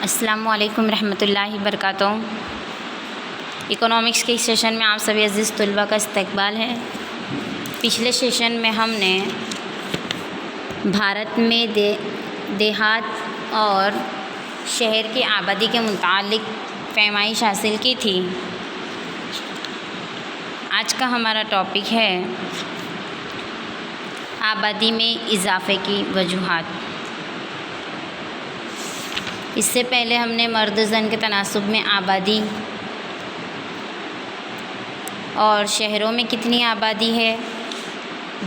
السلام علیکم رحمۃ اللہ وبرکاتہ۔ اکنامکس کے سیشن میں آپ سبھی عزیز طلباء کا استقبال ہے۔ پچھلے سیشن میں ہم نے بھارت میں دیہات اور شہر کی آبادی کے متعلق پیمائش حاصل کی تھی۔ آج کا ہمارا ٹاپک ہے آبادی میں اضافے کی وجوہات۔ اس سے پہلے ہم نے مرد زن کے تناسب میں آبادی اور شہروں میں کتنی آبادی ہے،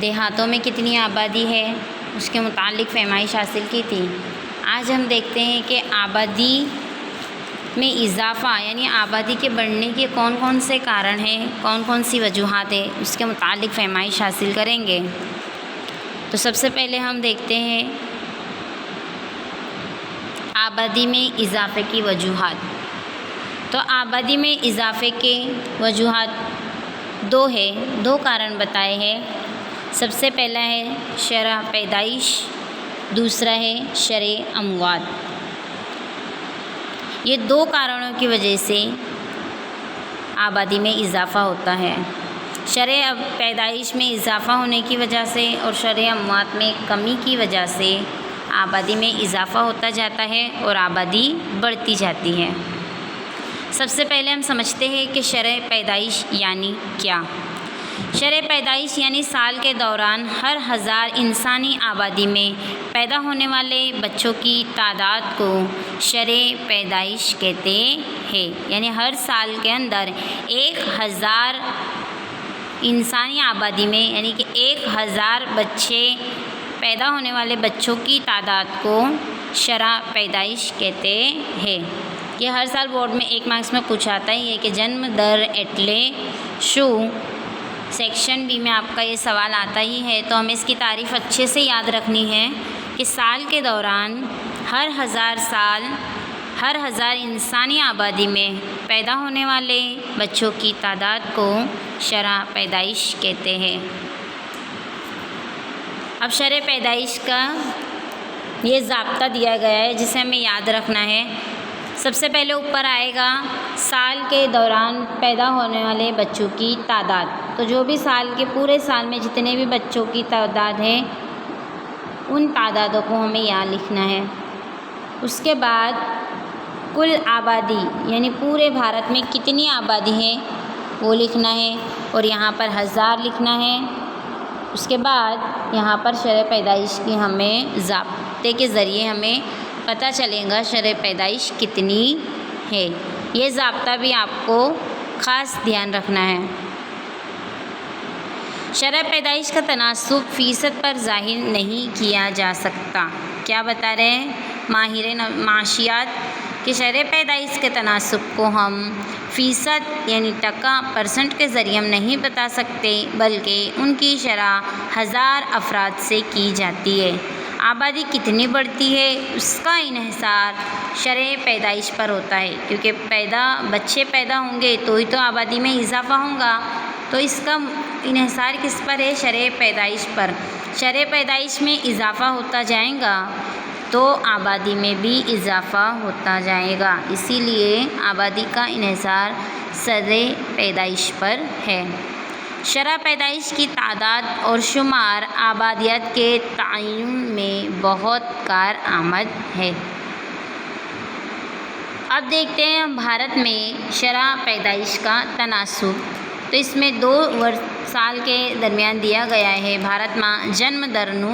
دیہاتوں میں کتنی آبادی ہے، اس کے متعلق پیمائش حاصل کی تھی۔ آج ہم دیکھتے ہیں کہ آبادی میں اضافہ یعنی آبادی کے بڑھنے کے کون کون سے کارن ہیں، کون کون سی وجوہات ہیں، اس کے متعلق پیمائش حاصل کریں گے۔ تو سب سے پہلے ہم دیکھتے ہیں آبادی میں اضافے کی وجوہات۔ تو آبادی میں اضافے کے وجوہات دو کارن بتائے ہیں۔ سب سے پہلا ہے شرح پیدائش، دوسرا ہے شرح اموات۔ یہ دو کارنوں کی وجہ سے آبادی میں اضافہ ہوتا ہے۔ شرح پیدائش میں اضافہ ہونے کی وجہ سے اور شرح اموات میں کمی کی وجہ سے آبادی میں اضافہ ہوتا جاتا ہے اور آبادی بڑھتی جاتی ہے۔ سب سے پہلے ہم سمجھتے ہیں کہ شرح پیدائش یعنی کیا۔ شرح پیدائش یعنی سال کے دوران ہر 1000 انسانی آبادی میں پیدا ہونے والے بچوں کی تعداد کو شرح پیدائش کہتے ہیں۔ یعنی ہر سال کے اندر 1000 انسانی آبادی میں یعنی کہ 1000 بچے پیدا ہونے والے بچوں کی تعداد کو شرح پیدائش کہتے ہیں۔ یہ ہر سال بورڈ میں 1 مارکس میں پوچھا آتا ہے کہ جنم در اٹلے شو سیکشن بی میں آپ کا یہ سوال آتا ہی ہے، تو ہمیں اس کی تعریف اچھے سے یاد رکھنی ہے کہ سال کے دوران ہر 1000 انسانی آبادی میں پیدا ہونے والے بچوں کی تعداد کو شرح پیدائش کہتے ہیں۔ اب شرح پیدائش کا یہ ضابطہ دیا گیا ہے جسے ہمیں یاد رکھنا ہے۔ سب سے پہلے اوپر آئے گا سال کے دوران پیدا ہونے والے بچوں کی تعداد۔ تو جو بھی پورے سال میں جتنے بھی بچوں کی تعداد ہے ان تعدادوں کو ہمیں یہاں لکھنا ہے۔ اس کے بعد کل آبادی یعنی پورے بھارت میں کتنی آبادی ہے وہ لکھنا ہے اور یہاں پر 1000 لکھنا ہے۔ اس کے بعد یہاں پر شرح پیدائش کی ہمیں ضابطے کے ذریعے ہمیں پتہ چلے گا شرح پیدائش کتنی ہے۔ یہ ضابطہ بھی آپ کو خاص دھیان رکھنا ہے۔ شرح پیدائش کا تناسب فیصد پر ظاہر نہیں کیا جا سکتا۔ کیا بتا رہے ہیں ماہر معاشیات کہ شرح پیدائش کے تناسب کو ہم فیصد یعنی پرسنٹ کے ذریعے ہم نہیں بتا سکتے، بلکہ ان کی شرح 1000 افراد سے کی جاتی ہے۔ آبادی کتنی بڑھتی ہے اس کا انحصار شرح پیدائش پر ہوتا ہے، کیونکہ بچے پیدا ہوں گے تو ہی تو آبادی میں اضافہ ہوگا۔ تو اس کا انحصار کس پر ہے؟ شرح پیدائش پر۔ شرح پیدائش میں اضافہ ہوتا جائے گا تو آبادی میں بھی اضافہ ہوتا جائے گا، اسی لیے آبادی کا انحصار شرح پیدائش پر ہے۔ شرح پیدائش کی تعداد اور شمار آبادیات کے تعین میں بہت کارآمد ہے۔ اب دیکھتے ہیں بھارت میں شرح پیدائش کا تناسب۔ تو اس میں 2 سال کے درمیان دیا گیا ہے بھارت میں جنم درنو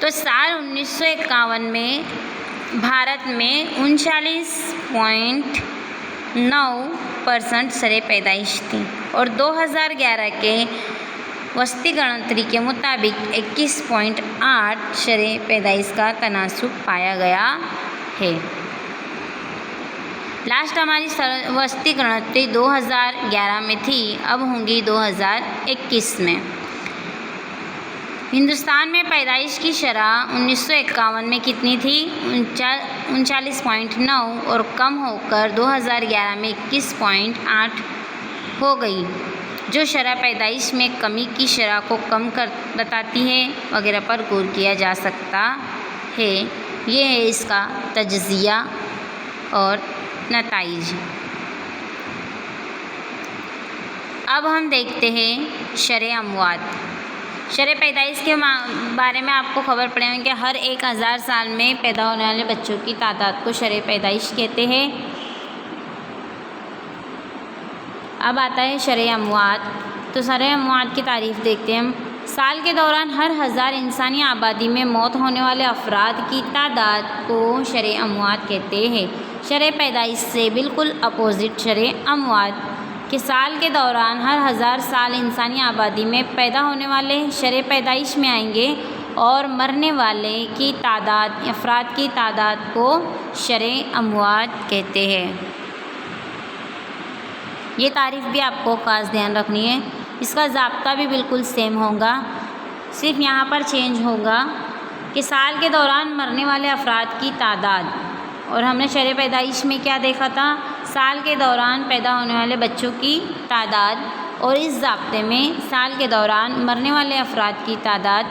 تو سال 1951 میں بھارت میں 39.9% شرح پیدائش تھی اور 2011 کے وسطی گنتری کے مطابق 21.8 شرح پیدائش کا تناسب پایا گیا ہے۔ لاسٹ ہماری وسطی گنتری 2011 میں تھی، اب ہوں گی 2021 میں۔ ہندوستان میں پیدائش کی شرح 1951 میں کتنی تھی؟ 39.9 اور کم ہو کر 2011 میں 21.8 ہو گئی، جو شرح پیدائش میں کمی کی شرح کو کم بتاتی ہے۔ وغیرہ پر غور کیا جا سکتا ہے۔ یہ ہے اس کا تجزیہ اور نتائج۔ اب ہم دیکھتے ہیں شرح اموات۔ شرح پیدائش کے بارے میں آپ کو خبر پڑے ہیں کہ ہر 1000 سال میں پیدا ہونے والے بچوں کی تعداد کو شرح پیدائش کہتے ہیں۔ اب آتا ہے شرح اموات۔ تو شرح اموات کی تعریف دیکھتے ہیں ہم۔ سال کے دوران ہر 1000 انسانی آبادی میں موت ہونے والے افراد کی تعداد کو شرح اموات کہتے ہیں۔ شرح پیدائش سے بالکل اپوزٹ شرح اموات کہ سال کے دوران ہر 1000 سال انسانی آبادی میں پیدا ہونے والے شرح پیدائش میں آئیں گے اور مرنے والے کی تعداد افراد کی تعداد کو شرح اموات کہتے ہیں۔ یہ تعریف بھی آپ کو خاص دھیان رکھنی ہے۔ اس کا ضابطہ بھی بالکل سیم ہوگا، صرف یہاں پر چینج ہوگا کہ سال کے دوران مرنے والے افراد کی تعداد، اور ہم نے شرح پیدائش میں کیا دیکھا تھا؟ سال کے دوران پیدا ہونے والے بچوں کی تعداد، اور اس ضابطے میں سال کے دوران مرنے والے افراد کی تعداد۔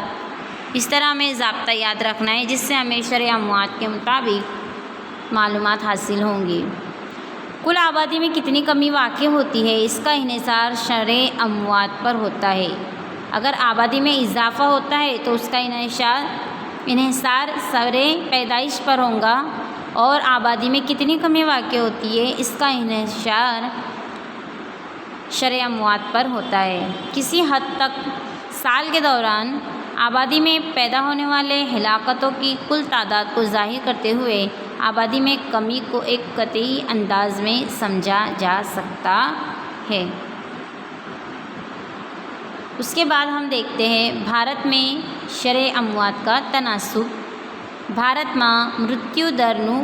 اس طرح ہمیں ضابطہ یاد رکھنا ہے جس سے ہمیں شرح اموات کے مطابق معلومات حاصل ہوں گی۔ کل آبادی میں کتنی کمی واقع ہوتی ہے، اس کا انحصار شرح اموات پر ہوتا ہے۔ اگر آبادی میں اضافہ ہوتا ہے تو اس کا انحصار شرح پیدائش پر ہوگا، اور آبادی میں کتنی کمی واقع ہوتی ہے اس کا انحصار شرح اموات پر ہوتا ہے۔ کسی حد تک سال کے دوران آبادی میں پیدا ہونے والے ہلاکتوں کی کل تعداد کو ظاہر کرتے ہوئے آبادی میں کمی کو ایک قطعی انداز میں سمجھا جا سکتا ہے۔ اس کے بعد ہم دیکھتے ہیں بھارت میں شرح اموات کا تناسب۔ بھارت میں مرتیو در نو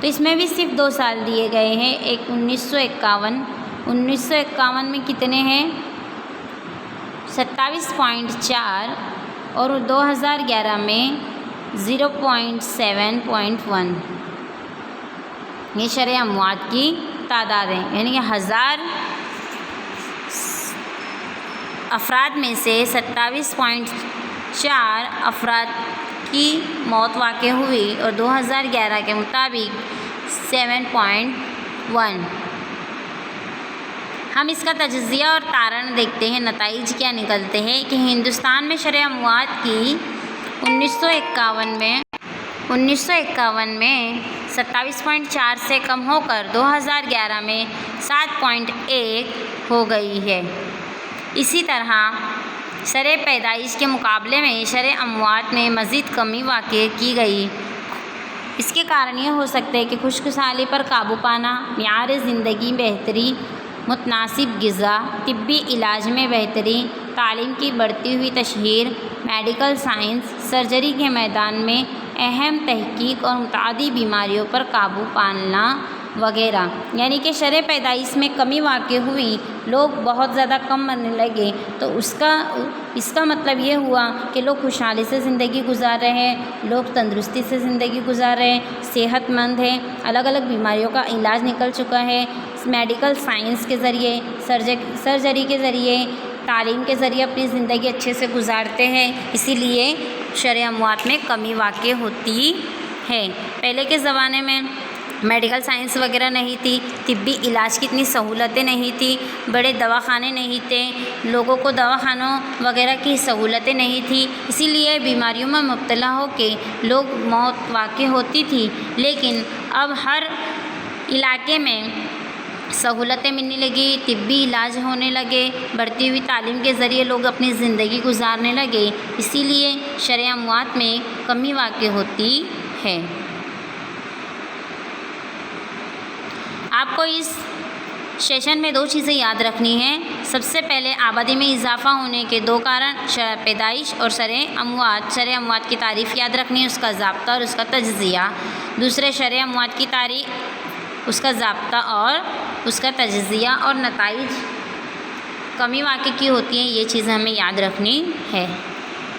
تو اس میں بھی صرف 2 سال دیے گئے ہیں۔ ایک 1951 میں کتنے ہیں؟ 27.4، اور 2011 میں 0.7.1۔ یہ شرح اموات کی تعداد ہے، یعنی کہ 1000 افراد میں سے 27.4 افراد کی موت واقع ہوئی، اور 2011 کے مطابق 7.1۔ ہم اس کا تجزیہ اور تارن دیکھتے ہیں۔ نتائج کیا نکلتے ہیں کہ ہندوستان میں شرح اموات کی 1951 میں 27.4 سے کم ہو کر 2011 میں 7.1 ہو گئی ہے۔ اسی طرح شرح پیدائش کے مقابلے میں شرح اموات میں مزید کمی واقع کی گئی۔ اس کے کارن یہ ہو سکتے ہیں کہ خشک سالی پر قابو پانا، معیار زندگی بہتری، متناسب غذا، طبی علاج میں بہتری، تعلیم کی بڑھتی ہوئی تشہیر، میڈیکل سائنس، سرجری کے میدان میں اہم تحقیق اور متعدی بیماریوں پر قابو پانا وغیرہ۔ یعنی کہ شرح پیدائش میں کمی واقع ہوئی، لوگ بہت زیادہ کم مرنے لگے، تو اس کا مطلب یہ ہوا کہ لوگ خوشحالی سے زندگی گزار رہے ہیں، لوگ تندرستی سے زندگی گزار رہے ہیں، صحت مند ہیں، الگ الگ بیماریوں کا علاج نکل چکا ہے، میڈیکل سائنس کے ذریعے، سرجری کے ذریعے، تعلیم کے ذریعے اپنی زندگی اچھے سے گزارتے ہیں۔ اسی لیے شرح اموات میں کمی واقع ہوتی ہے۔ پہلے کے زمانے میں میڈیکل سائنس وغیرہ نہیں تھی، طبی علاج کی اتنی سہولتیں نہیں تھیں، بڑے دواخانے نہیں تھے، لوگوں کو دواخانوں وغیرہ کی سہولتیں نہیں تھیں، اسی لیے بیماریوں میں مبتلا ہو کے لوگ موت واقع ہوتی تھی۔ لیکن اب ہر علاقے میں سہولتیں ملنے لگی، طبی علاج ہونے لگے، بڑھتی ہوئی تعلیم کے ذریعے لوگ اپنی زندگی گزارنے لگے، اسی لیے شرح اموات میں کمی واقع ہوتی ہے۔ آپ کو اس سیشن میں 2 چیزیں یاد رکھنی ہیں۔ سب سے پہلے آبادی میں اضافہ ہونے کے 2 کارن، شرح پیدائش اور شرح اموات۔ شرح اموات کی تعریف یاد رکھنی ہے، اس کا ضابطہ اور اس کا تجزیہ۔ دوسرے شرح اموات کی تعریف، اس کا ضابطہ اور اس کا تجزیہ اور نتائج کمی واقع کی ہوتی ہیں، یہ چیزیں ہمیں یاد رکھنی ہے۔